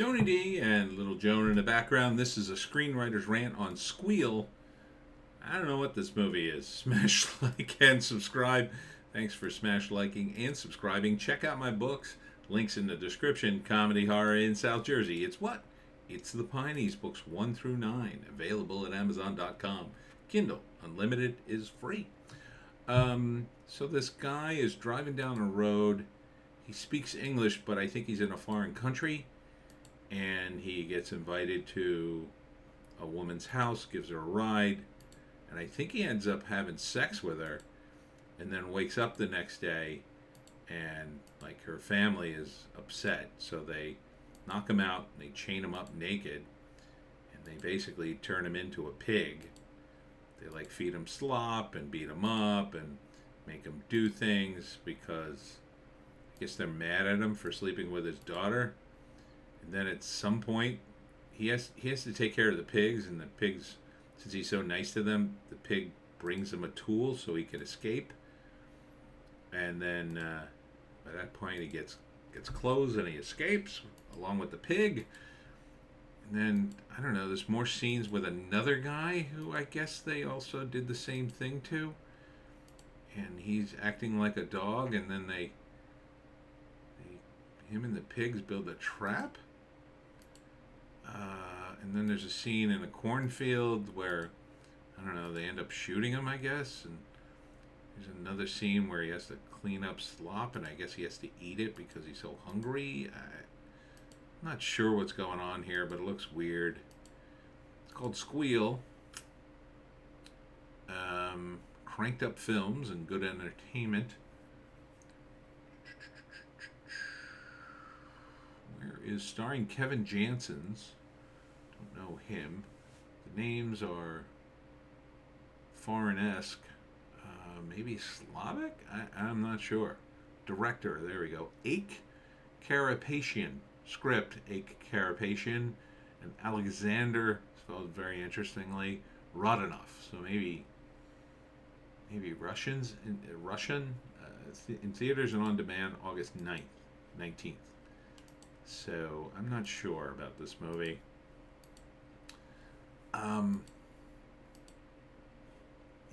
Tony D and little Joan in the background. This is a screenwriter's rant on Squeal. I don't know what this movie is. Smash like and subscribe. Thanks for smash liking and subscribing. Check out my books. Links in the description. Comedy horror in South Jersey. It's what? It's the Pineys, books 1 through 9. Available at Amazon.com. Kindle Unlimited is free. So this guy is driving down a road. He speaks English, but I think he's in a foreign country. And he gets invited to a woman's house, gives her a ride, and I think he ends up having sex with her, and then wakes up the next day, and like her family is upset, so they knock him out, and they chain him up naked, and they basically turn him into a pig. They like feed him slop and beat him up and make him do things because I guess they're mad at him for sleeping with his daughter. And then at some point, he has to take care of the pigs, and the pigs, since he's so nice to them, the pig brings him a tool so he can escape. And then by that point, he gets clothes and he escapes along with the pig. And then I don't know. There's more scenes with another guy who I guess they also did the same thing to, and he's acting like a dog. And then him and the pigs build a trap. And then there's a scene in a cornfield where, I don't know, they end up shooting him, I guess. And there's another scene where he has to clean up slop, and I guess he has to eat it because he's so hungry. I'm not sure what's going on here, but it looks weird. It's called Squeal. Cranked Up Films and Good Entertainment. Where is starring Kevin Janssens? Don't know him. The names are foreign-esque. Maybe Slavic? I'm not sure. Director, there we go. Ake Karapetian. Script, Ake Karapetian. And Alexander, spelled very interestingly, Rodionov. So maybe Russians. Russian. In theaters and on demand August 19th. So I'm not sure about this movie.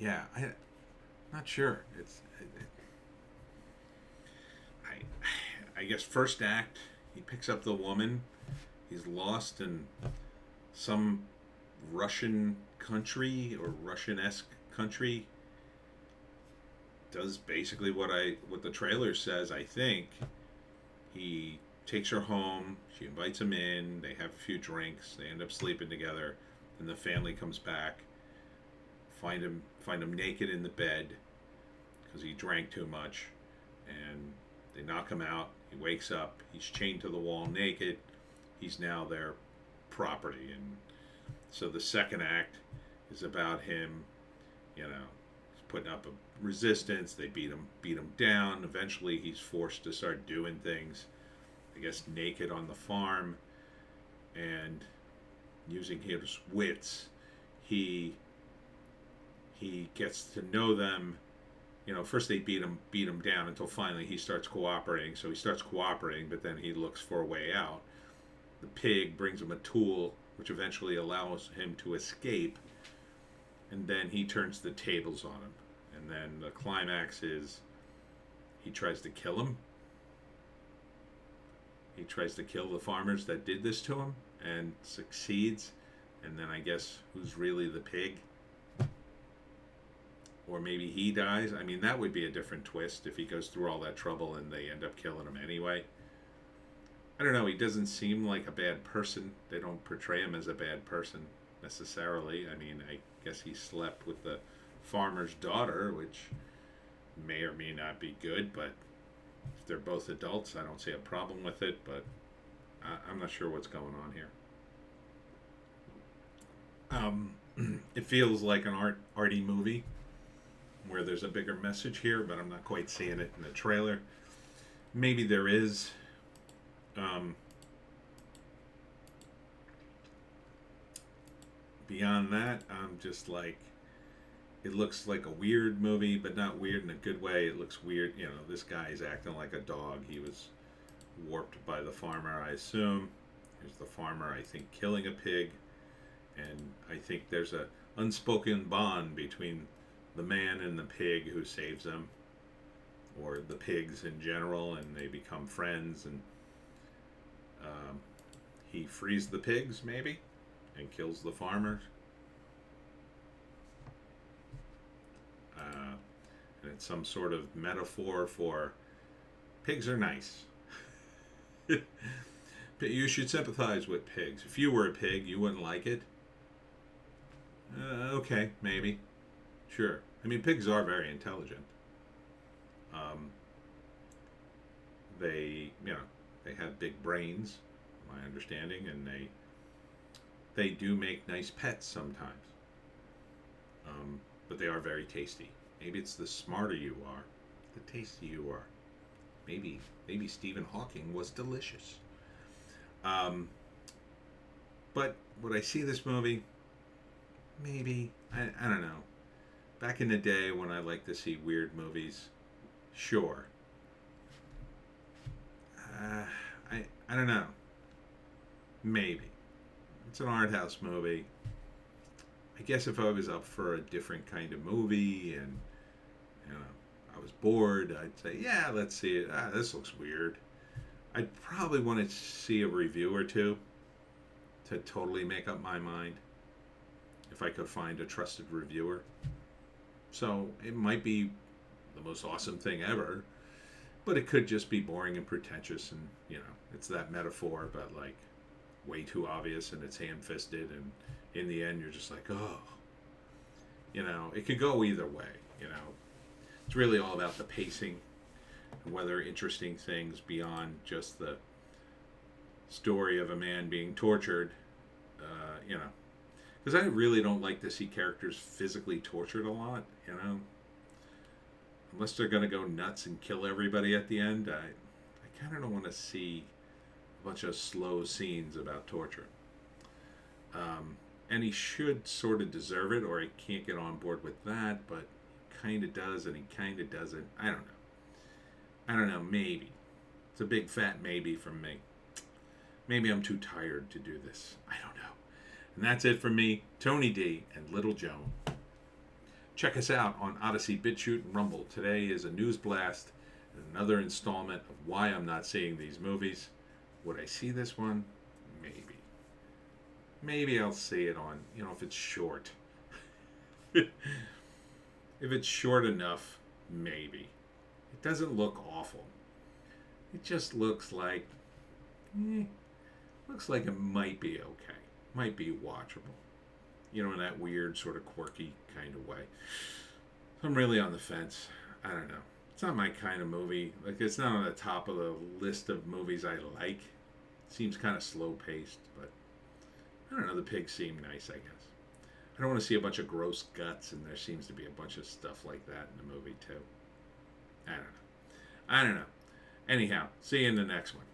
Yeah, I'm not sure. I guess first act, he picks up the woman. He's lost in some Russian country or Russian-esque country. Does basically what the trailer says, I think. He takes her home. She invites him in. They have a few drinks. They end up sleeping together. And the family comes back. Find him naked in the bed because he drank too much. And they knock him out. He wakes up. He's chained to the wall naked. He's now their property. And so the second act is about him, he's putting up a resistance. They beat him down. Eventually he's forced to start doing things, I guess, naked on the farm, and using his wits, he gets to know them. First they beat him down until finally he starts cooperating. So he starts cooperating, but then he looks for a way out. The pig brings him a tool, which eventually allows him to escape, and then he turns the tables on him. And then the climax is he tries to kill him. He tries to kill the farmers that did this to him and succeeds. And then I guess who's really the pig? Or maybe he dies. I mean, that would be a different twist if he goes through all that trouble and they end up killing him anyway. I don't know. He doesn't seem like a bad person. They don't portray him as a bad person necessarily. I mean, I guess he slept with the farmer's daughter, which may or may not be good, but if they're both adults, I don't see a problem with it, but I'm not sure what's going on here. It feels like an arty movie where there's a bigger message here, but I'm not quite seeing it in the trailer. Maybe there is. Beyond that, I'm just like, it looks like a weird movie, but not weird in a good way. It looks weird. This guy's acting like a dog. He was warped by the farmer, I assume. There's the farmer, I think, killing a pig, and I think there's a unspoken bond between the man and the pig who saves them, or the pigs in general, and they become friends, and um, he frees the pigs, maybe, and kills the farmer. And it's some sort of metaphor for pigs are nice. You should sympathize with pigs. If you were a pig, you wouldn't like it. Okay, maybe. Sure. I mean, pigs are very intelligent. Um, they have big brains, my understanding, and they do make nice pets sometimes. But they are very tasty. Maybe it's the smarter you are, the tastier you are. Maybe Stephen Hawking was delicious. But would I see this movie? Maybe. I don't know. Back in the day when I liked to see weird movies, sure. I don't know. Maybe. It's an art house movie. I guess if I was up for a different kind of movie and I was bored, I'd say, yeah, let's see it. This looks weird. I'd probably want to see a review or two to totally make up my mind if I could find a trusted reviewer. So it might be the most awesome thing ever, but it could just be boring and pretentious, and it's that metaphor, but like way too obvious, and it's ham-fisted, and in the end you're just like, oh, it could go either way. It's really all about the pacing and whether interesting things beyond just the story of a man being tortured, because I really don't like to see characters physically tortured a lot, unless they're going to go nuts and kill everybody at the end. I kind of don't want to see a bunch of slow scenes about torture. And he should sort of deserve it, or I can't get on board with that, but he kind of does and he kind of doesn't. I don't know, maybe. It's a big fat maybe from me. Maybe I'm too tired to do this. I don't know. And that's it from me, Tony D, and Little Joan. Check us out on Odysee, Bitchute, and Rumble. Today is a news blast and another installment of why I'm not seeing these movies. Would I see this one? Maybe. Maybe I'll see it on, if it's short. If it's short enough, maybe. It doesn't look awful. It just looks like it might be okay. Might be watchable. In that weird sort of quirky kind of way. I'm really on the fence. I don't know. It's not my kind of movie. Like, it's not on the top of the list of movies I like. It seems kind of slow paced, but I don't know. The pigs seem nice, I guess. I don't want to see a bunch of gross guts, and there seems to be a bunch of stuff like that in the movie too. I don't know. Anyhow, see you in the next one.